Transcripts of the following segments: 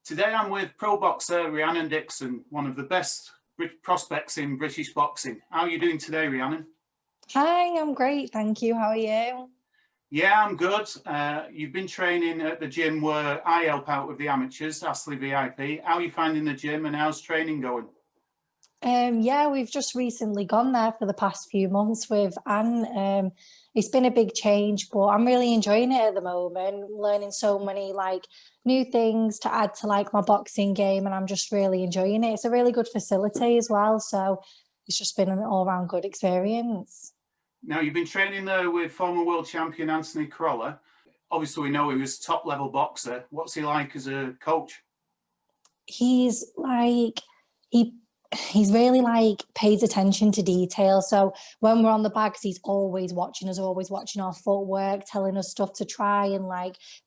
Today I'm with pro boxer Rhiannon Dixon, one of the best prospects in British boxing. How are you doing today, Rhiannon? Hi, I'm great, thank you. How are you? Yeah, I'm good. You've been training at the gym where I help out with the amateurs, Astley VIP. How are you finding the gym and how's training going? Yeah, we've just recently gone there for the past few months with Anne. It's been a big change, but I'm really enjoying it at the moment, learning so many new things to add to my boxing game, and I'm just really enjoying it. It's a really good facility as well, so it's just been an all-round good experience. Now, you've been training there with former world champion Anthony Crolla. Obviously, we know he was a top level boxer. What's he like as a coach? He's he he's really pays attention to detail. So when we're on the bags, he's always watching us, always watching our footwork, telling us stuff to try, and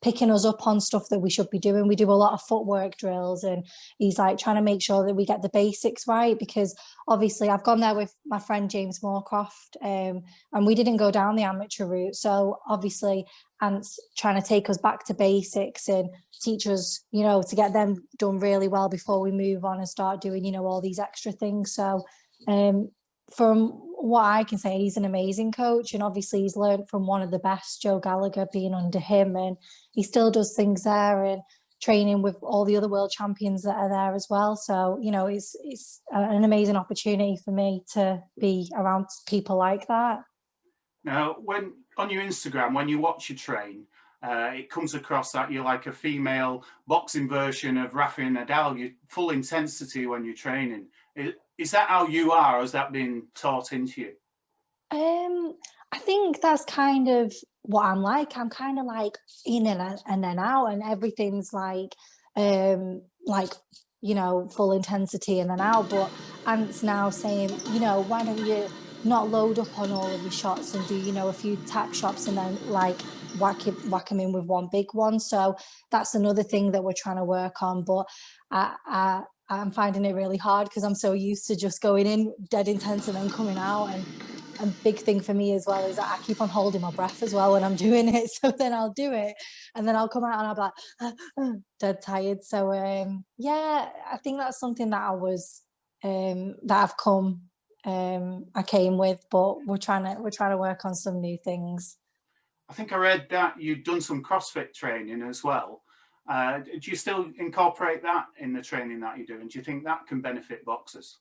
picking us up on stuff that we should be doing. We do a lot of footwork drills, and he's trying to make sure that we get the basics right, because obviously I've gone there with my friend James Moorcroft, and we didn't go down the amateur route. So obviously Ant's trying to take us back to basics and teach us, to get them done really well before we move on and start doing, all these extra things. So from what I can say, he's an amazing coach, and obviously he's learned from one of the best, Joe Gallagher, being under him, and he still does things there and training with all the other world champions that are there as well. So, it's an amazing opportunity for me to be around people like that. Now, when on your Instagram, when you watch you train, it comes across that you're like a female boxing version of Rafael Nadal. You're full intensity when you're training. Is that how you are, or has that been taught into you? I think that's kind of what I'm like. I'm kind of in and then out, and everything's full intensity and then out. But Ant's now saying, why don't you not load up on all of your shots and do, a few tap shots and then whack him in with one big one. So that's another thing that we're trying to work on. But I'm finding it really hard because I'm so used to just going in dead intense and then coming out. And a big thing for me as well is that I keep on holding my breath as well when I'm doing it. So then I'll do it and then I'll come out and I'll be like dead tired. So yeah, I think that's something that I came with, but we're trying to work on some new things. I think I read that you've done some CrossFit training as well. Do you still incorporate that in the training that you're doing? Do you think that can benefit boxers?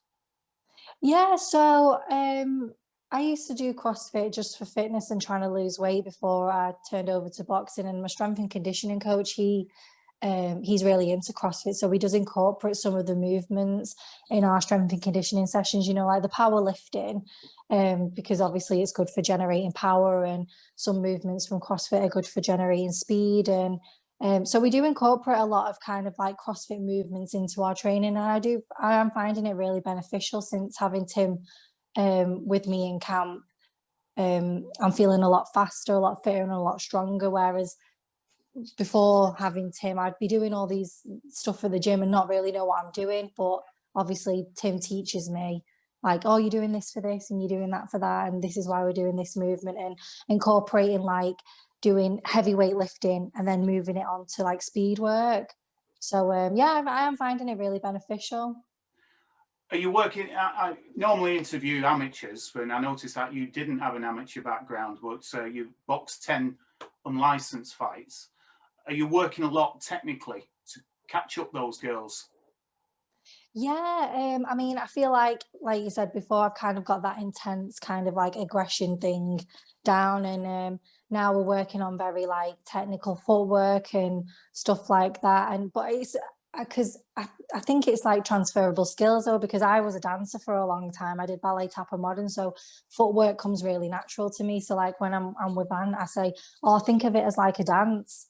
Yeah, so I used to do CrossFit just for fitness and trying to lose weight before I turned over to boxing. And my strength and conditioning coach, he's really into CrossFit, so he does incorporate some of the movements in our strength and conditioning sessions. Like the power lifting, because obviously it's good for generating power, and some movements from CrossFit are good for generating speed. And so we do incorporate a lot of kind of CrossFit movements into our training, and I am finding it really beneficial since having Tim with me in camp. I'm feeling a lot faster, a lot fitter, and a lot stronger. Whereas before having Tim, I'd be doing all these stuff for the gym and not really know what I'm doing. But obviously, Tim teaches me oh, you're doing this for this and you're doing that for that, and this is why we're doing this movement, and incorporating doing heavy weightlifting and then moving it on to speed work. So yeah, I am finding it really beneficial. Are you working? I normally interview amateurs, and I noticed that you didn't have an amateur background, but you boxed 10 unlicensed fights. Are you working a lot technically to catch up those girls? Yeah, I mean, I feel like you said before, I've kind of got that intense kind of aggression thing down, and now we're working on very technical footwork and stuff like that. And but it's because I think it's transferable skills though, because I was a dancer for a long time. I did ballet, tap, and modern, so footwork comes really natural to me. So when I'm with Anne, I say, "Oh, I think of it as like a dance."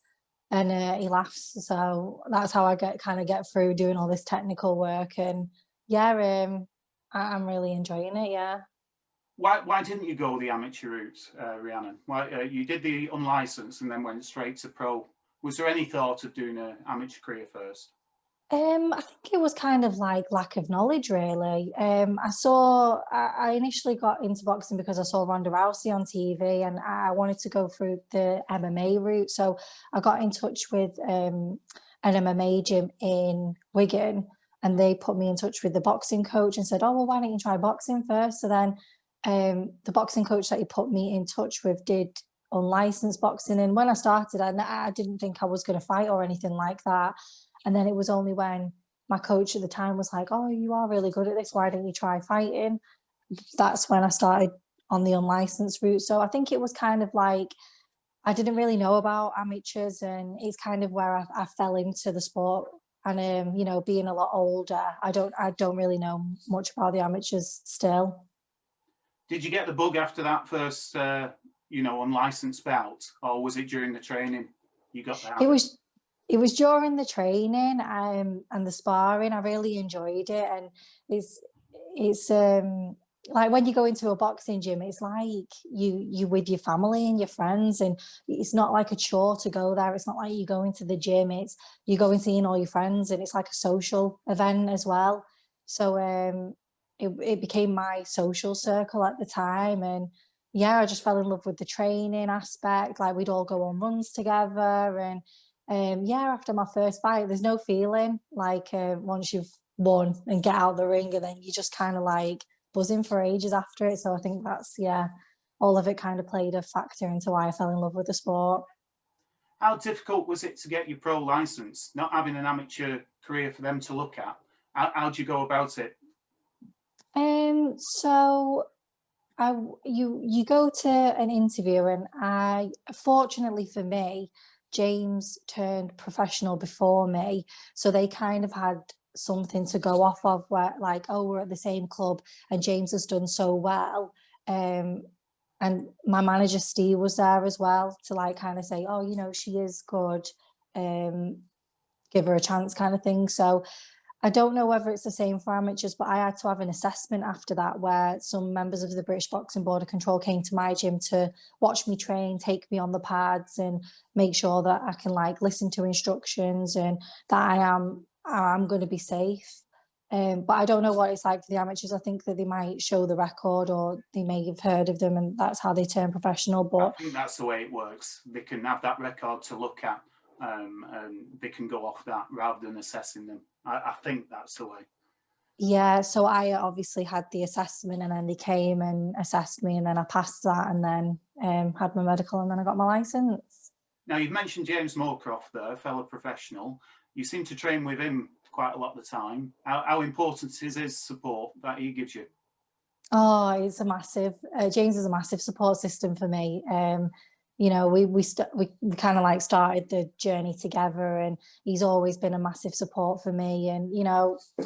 And he laughs. So that's how I get through doing all this technical work. And yeah, I'm really enjoying it. Yeah. Why didn't you go the amateur route, Rhiannon? Why you did the unlicensed and then went straight to pro? Was there any thought of doing an amateur career first? I think it was kind of lack of knowledge, really. I initially got into boxing because I saw Ronda Rousey on TV, and I wanted to go through the MMA route. So I got in touch with MMA gym in Wigan, and they put me in touch with the boxing coach and said, oh, well, why don't you try boxing first? So then the boxing coach that he put me in touch with did unlicensed boxing. And when I started, I didn't think I was going to fight or anything like that. And then it was only when my coach at the time was like, oh, you are really good at this. Why don't you try fighting? That's when I started on the unlicensed route. So I think it was kind of like, I didn't really know about amateurs, and it's kind of where I fell into the sport. And being a lot older, I don't really know much about the amateurs still. Did you get the bug after that first, unlicensed bout, or was it during the training you got that? It was during the training and the sparring. I really enjoyed it, and it's like when you go into a boxing gym, it's like you with your family and your friends, and it's not like a chore to go there. It's not like you go into the gym, it's you go and seeing all your friends, and it's like a social event as well. So it became my social circle at the time. And yeah, I just fell in love with the training aspect. Like we'd all go on runs together, and yeah, after my first fight, there's no feeling like once you've won and get out the ring, and then you just kind of like buzzing for ages after it. So I think that's, yeah, all of it kind of played a factor into why I fell in love with the sport. How difficult was it to get your pro license, not having an amateur career for them to look at? How'd you go about it? So you go to an interview, and fortunately for me, James turned professional before me, so they kind of had something to go off of, where like, oh, we're at the same club and James has done so well. And my manager Steve was there as well to like kind of say, oh, she is good, give her a chance kind of thing. So I don't know whether it's the same for amateurs, but I had to have an assessment after that, where some members of the British Boxing Board of Control came to my gym to watch me train, take me on the pads, and make sure that I can like listen to instructions and that I'm going to be safe. But I don't know what it's like for the amateurs. I think that they might show the record, or they may have heard of them, and that's how they turn professional. But I think that's the way it works. They can have that record to look at, and they can go off that rather than assessing them. I think that's the way. yeah, so I obviously had the assessment, and then they came and assessed me, and then I passed that, and then had my medical, and then I got my license. Now, you've mentioned James Moorcroft there, a fellow professional. You seem to train with him quite a lot of the time. How important is his support that he gives you? Oh, it's a massive. James is a massive support system for me. We kind of like started the journey together, and he's always been a massive support for me. And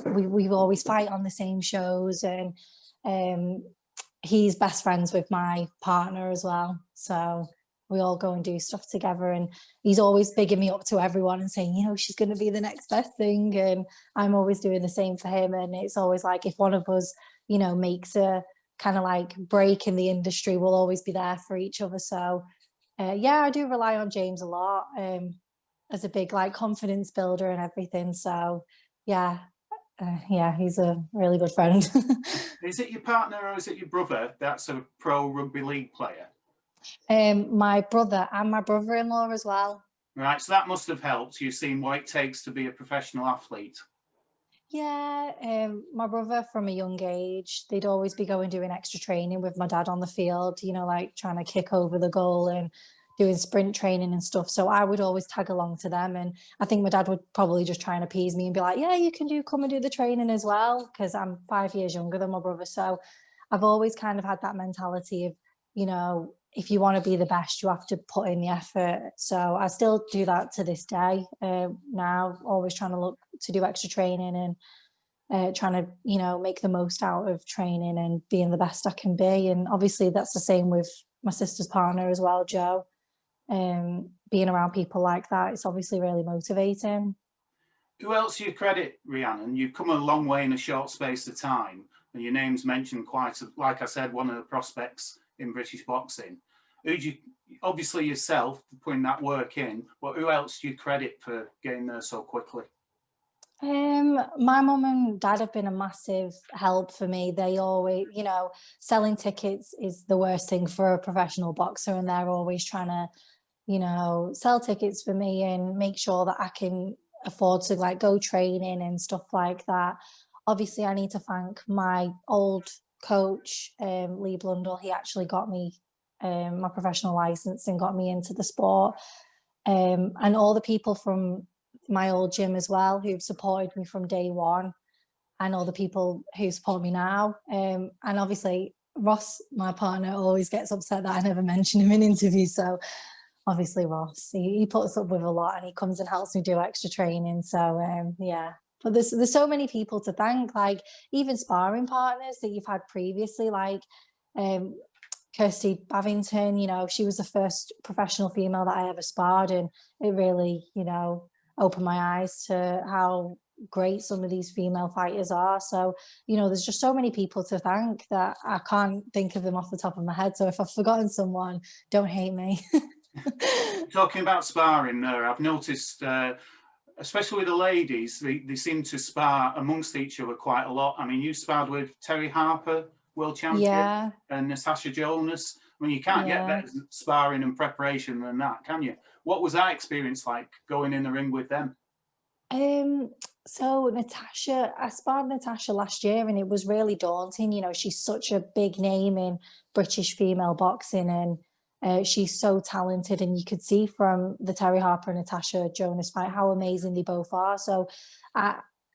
we've always fight on the same shows, and he's best friends with my partner as well. So we all go and do stuff together, and he's always bigging me up to everyone and saying, she's going to be the next best thing. And I'm always doing the same for him. And it's always like, if one of us, makes a kind of like break in the industry, we'll always be there for each other. So yeah, I do rely on James a lot as a big like confidence builder and everything. So yeah, he's a really good friend. Is it your partner or is it your brother that's a pro rugby league player? My brother and my brother-in-law as well. Right, so that must have helped. You've seen what it takes to be a professional athlete. Yeah, my brother from a young age, they'd always be going doing extra training with my dad on the field, like trying to kick over the goal and doing sprint training and stuff. So I would always tag along to them. And I think my dad would probably just try and appease me and be like, yeah, you can come and do the training as well, because I'm 5 years younger than my brother. So I've always kind of had that mentality of, if you want to be the best, you have to put in the effort. So I still do that to this day. Now, always trying to look to do extra training, and trying to, make the most out of training and being the best I can be. And obviously that's the same with my sister's partner as well, Joe. Being around people like that, it's obviously really motivating. Who else do you credit, Rhiannon? You've come a long way in a short space of time, and your name's mentioned like I said, one of the prospects in British boxing. Who do you, obviously yourself, putting that work in, but who else do you credit for getting there so quickly? My mum and dad have been a massive help for me. They always, selling tickets is the worst thing for a professional boxer, and they're always trying to, sell tickets for me and make sure that I can afford to like go training and stuff like that. Obviously, I need to thank my old coach, Lee Blundell. He actually got me my professional license and got me into the sport. And all the people from my old gym as well who've supported me from day one, and all the people who support me now. And obviously, Ross, my partner, always gets upset that I never mention him in interviews. So obviously, Ross, he puts up with a lot, and he comes and helps me do extra training. So yeah. But there's so many people to thank, like even sparring partners that you've had previously, like Kirsty Bavington. You know, she was the first professional female that I ever sparred, and it really, you know, opened my eyes to how great some of these female fighters are. So, you know, there's just so many people to thank that I can't think of them off the top of my head. So if I've forgotten someone, don't hate me. Talking about sparring there, I've noticed, especially with the ladies, they seem to spar amongst each other quite a lot. I mean, you sparred with Terry Harper, world champion, Yeah. and Natasha Jonas. I mean, you can't get Yeah. better sparring and preparation than that, can you? What was that experience like, going in the ring with them? So Natasha, I sparred Natasha last year, and it was really daunting. You know, she's such a big name in British female boxing, and she's so talented. And you could see from the Terry Harper and Natasha Jonas fight how amazing they both are. So,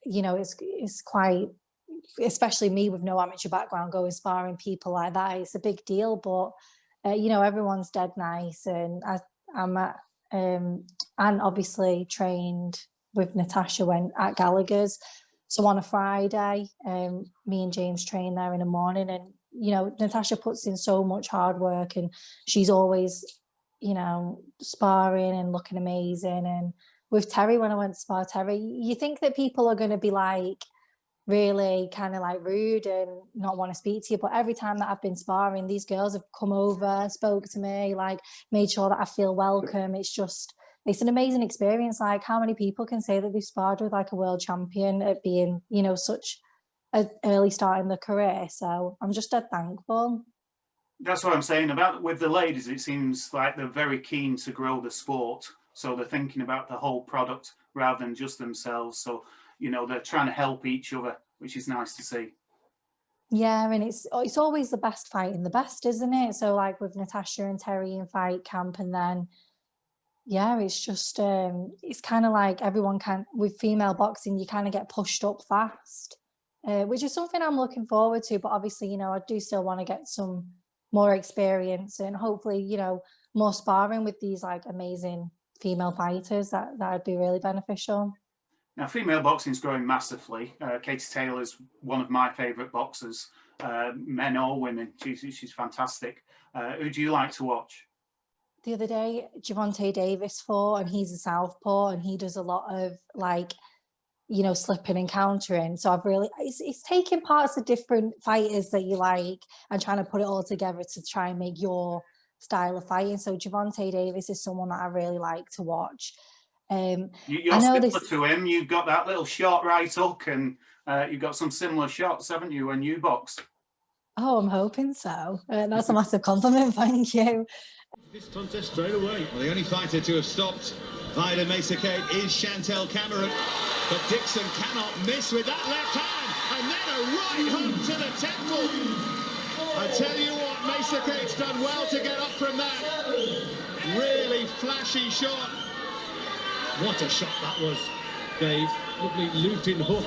you know, it's quite, especially me with no amateur background, going sparring people like that. It's a big deal, but you know, everyone's dead nice, and I'm at, and obviously trained with Natasha when at Gallagher's. So on a Friday, me and James train there in the morning, and you know, Natasha puts in so much hard work, and she's always, you know, sparring and looking amazing. And with Terry, when I went to spar Terry, you think that people are going to be like really kind of like rude and not want to speak to you, but every time that I've been sparring, these girls have come over, spoke to me, like made sure that I feel welcome. It's an amazing experience. Like, how many people can say that they've sparred with like a world champion at being, you know, such an early start in the career? So I'm just dead thankful. That's what I'm saying about with the ladies. It seems like they're very keen to grow the sport, so they're thinking about the whole product rather than just themselves. So, you know, they're trying to help each other, which is nice to see. Yeah, and it's always the best fighting the best, isn't it? So like with Natasha and Terry in fight camp, and then yeah, it's just it's kind of like everyone can, with female boxing, you kind of get pushed up fast, which is something I'm looking forward to. But obviously, you know, I do still want to get some more experience, and hopefully, you know, more sparring with these like amazing female fighters. That would be really beneficial. Now, female boxing is growing massively. Katie Taylor is one of my favourite boxers, men or women. She's fantastic. Who do you like to watch? The other day, Javante Davis fought, and he's a southpaw, and he does a lot of like, you know, slipping and countering. So I've really, it's taking parts of different fighters that you like and trying to put it all together to try and make your style of fighting. So Javante Davis is someone that I really like to watch. You're I know similar this. to him. You've got that little short right hook, and you've got some similar shots, haven't you, when you box? Oh, I'm hoping so. That's a massive compliment. Thank you. This contest straight away. Well, the only fighter to have stopped Vida Misa Kate is Chantel Cameron, but Dixon cannot miss with that left hand, and then a right hook to the temple. I tell you what, Misa Kate's done well to get up from that. Really flashy shot. What a shot that was, Dave. Lovely looping hook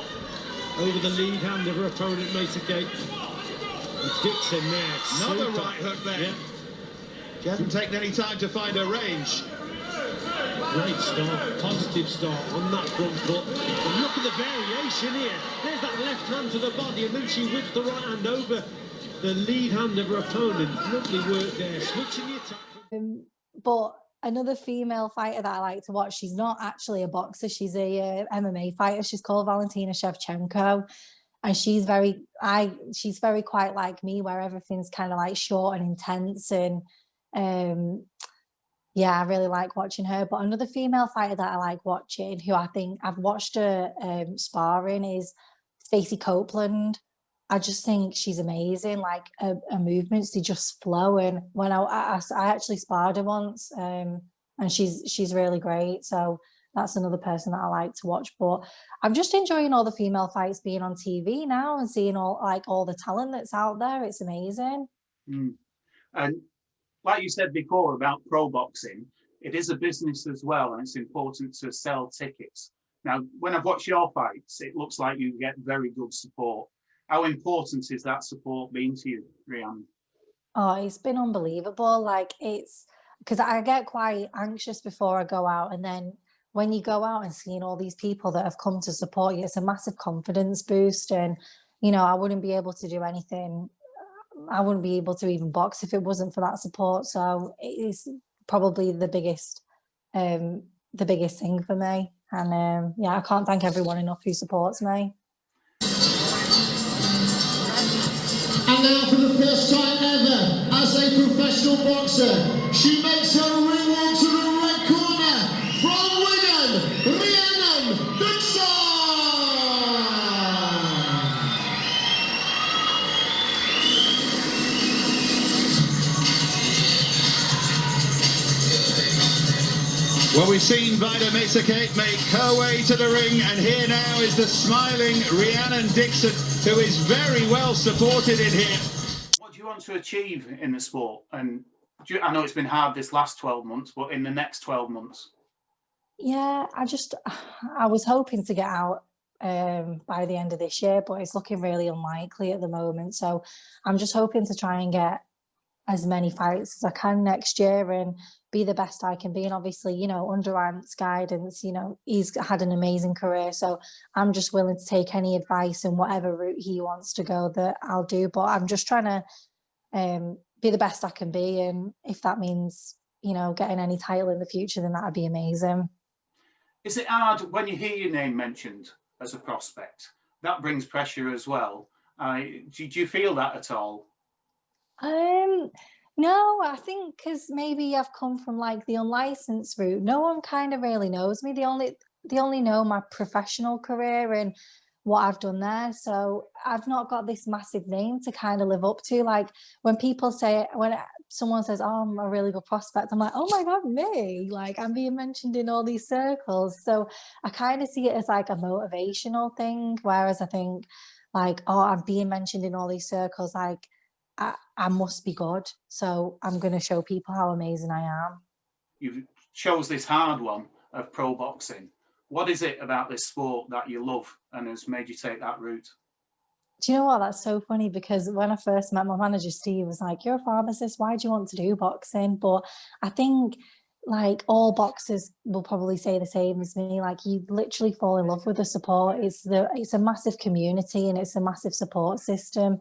over the lead hand of her opponent, Misa Kate. And Dixon there. Another super. right hook there. Yeah. She hasn't taken any time to find her range. Great start, positive start on that front foot. And look at the variation here. There's that left hand to the body, and then she whips the right hand over the lead hand of her opponent. Lovely work there, switching the attack. But another female fighter that I like to watch, she's not actually a boxer, she's a MMA fighter. She's called Valentina Shevchenko, and she's very quite like me, where everything's kind of like short and intense. And yeah, I really like watching her. But another female fighter that I like watching, who I think I've watched her sparring, is Stacey Copeland. I just think she's amazing. Like her movements, they just flow. And when I actually sparred her once, and she's really great. So that's another person that I like to watch. But I'm just enjoying all the female fights being on TV now and seeing all the talent that's out there. It's amazing. And like you said before about pro boxing, it is a business as well, and it's important to sell tickets. Now, when I've watched your fights, it looks like you get very good support. How important is that support been to you, Rhiannon? Oh, it's been unbelievable. Like, it's because I get quite anxious before I go out, and then when you go out and seeing all these people that have come to support you, it's a massive confidence boost. And I wouldn't be able to do anything. I wouldn't be able to even box if it wasn't for that support. So it is probably the biggest thing for me. And yeah, I can't thank everyone enough who supports me. And now for the first time ever, as a professional boxer, she makes her ring walk to the red corner from Wigan, Rhiannon Dixon! Well, we've seen Misa Kate make her way to the ring, and here now is the smiling Rhiannon Dixon, who is very well supported in here. What do you want to achieve in the sport? And I know it's been hard this last 12 months, but in the next 12 months? Yeah, I was hoping to get out by the end of this year, but it's looking really unlikely at the moment. So I'm just hoping to try and get as many fights as I can next year and be the best I can be. And obviously, under Ant's guidance, he's had an amazing career. So I'm just willing to take any advice and whatever route he wants to go that I'll do. But I'm just trying to be the best I can be. And if that means, getting any title in the future, then that'd be amazing. Is it hard when you hear your name mentioned as a prospect? That brings pressure as well. Do you feel that at all? No, I think because maybe I've come from like the unlicensed route. No one kind of really knows me. They only know my professional career and what I've done there. So I've not got this massive name to kind of live up to. Like when someone says, "Oh, I'm a really good prospect," I'm like, "Oh my God, me!" Like I'm being mentioned in all these circles. So I kind of see it as like a motivational thing. Whereas I think like, "Oh, I'm being mentioned in all these circles," like I must be good, so I'm going to show people how amazing I am. You chose this hard one of pro boxing. What is it about this sport that you love and has made you take that route? Do you know what? That's so funny because when I first met my manager, Steve was like, "You're a pharmacist. Why do you want to do boxing?" But I think like all boxers will probably say the same as me. Like you literally fall in love with the support. It's a massive community and it's a massive support system.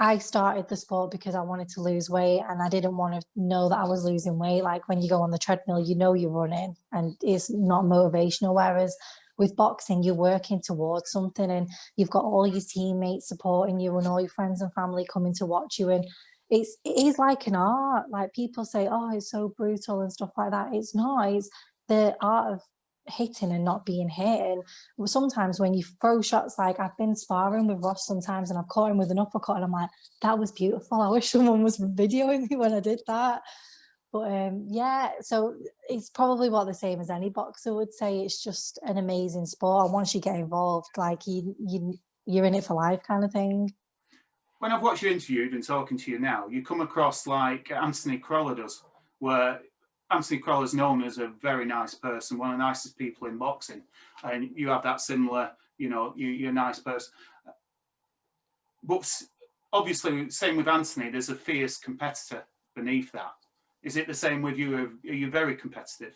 I started the sport because I wanted to lose weight and I didn't want to know that I was losing weight. Like when you go on the treadmill, you're running and it's not motivational. Whereas with boxing, you're working towards something and you've got all your teammates supporting you and all your friends and family coming to watch you. And it is like an art. Like people say, "Oh, it's so brutal and stuff like that." It's not. It's the art of hitting and not being hit. And sometimes when you throw shots, like I've been sparring with Ross sometimes and I've caught him with an uppercut and I'm like, "That was beautiful. I wish someone was videoing me when I did that." But yeah, so it's probably what the same as any boxer would say. It's just an amazing sport, and once you get involved, like you're in it for life kind of thing. When I've watched you interviewed and talking to you now, you come across like Anthony Crolla does, where Anthony Crolla is known as a very nice person, one of the nicest people in boxing, and you have that similar, you're a nice person. But obviously, same with Anthony, there's a fierce competitor beneath that. Is it the same with you? Are you very competitive?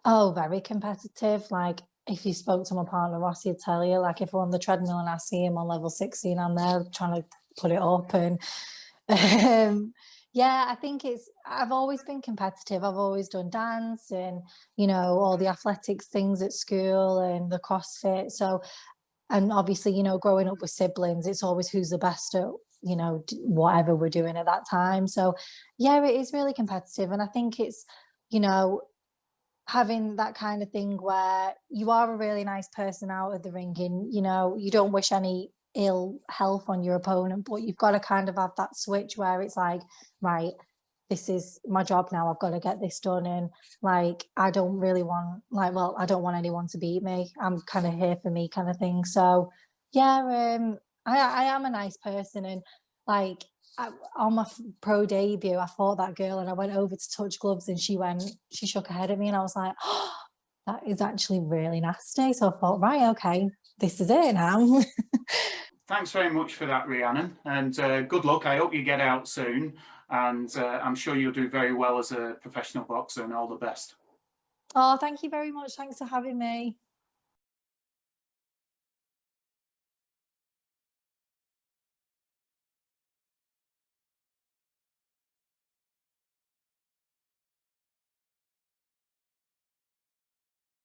Oh, very competitive. Like if you spoke to my partner Ross, he'd tell you, like if we're on the treadmill and I see him on level 16, I'm there trying to put it up. And yeah, I think I've always been competitive. I've always done dance and, all the athletics things at school and the CrossFit. So, and obviously, growing up with siblings, it's always who's the best at, whatever we're doing at that time. So yeah, it is really competitive. And I think it's, having that kind of thing where you are a really nice person out of the ring and, you don't wish any ill health on your opponent, but you've got to kind of have that switch where it's like, right, this is my job now. I've got to get this done. And like, I don't really want, like, well, I don't want anyone to beat me. I'm kind of here for me kind of thing. So yeah, I am a nice person. And like, on my pro debut, I fought that girl and I went over to touch gloves and she shook her head at me and I was like, oh, that is actually really nasty. So I thought, right, okay, this is it now. Thanks very much for that, Rhiannon, and good luck. I hope you get out soon, and I'm sure you'll do very well as a professional boxer, and all the best. Oh, thank you very much. Thanks for having me.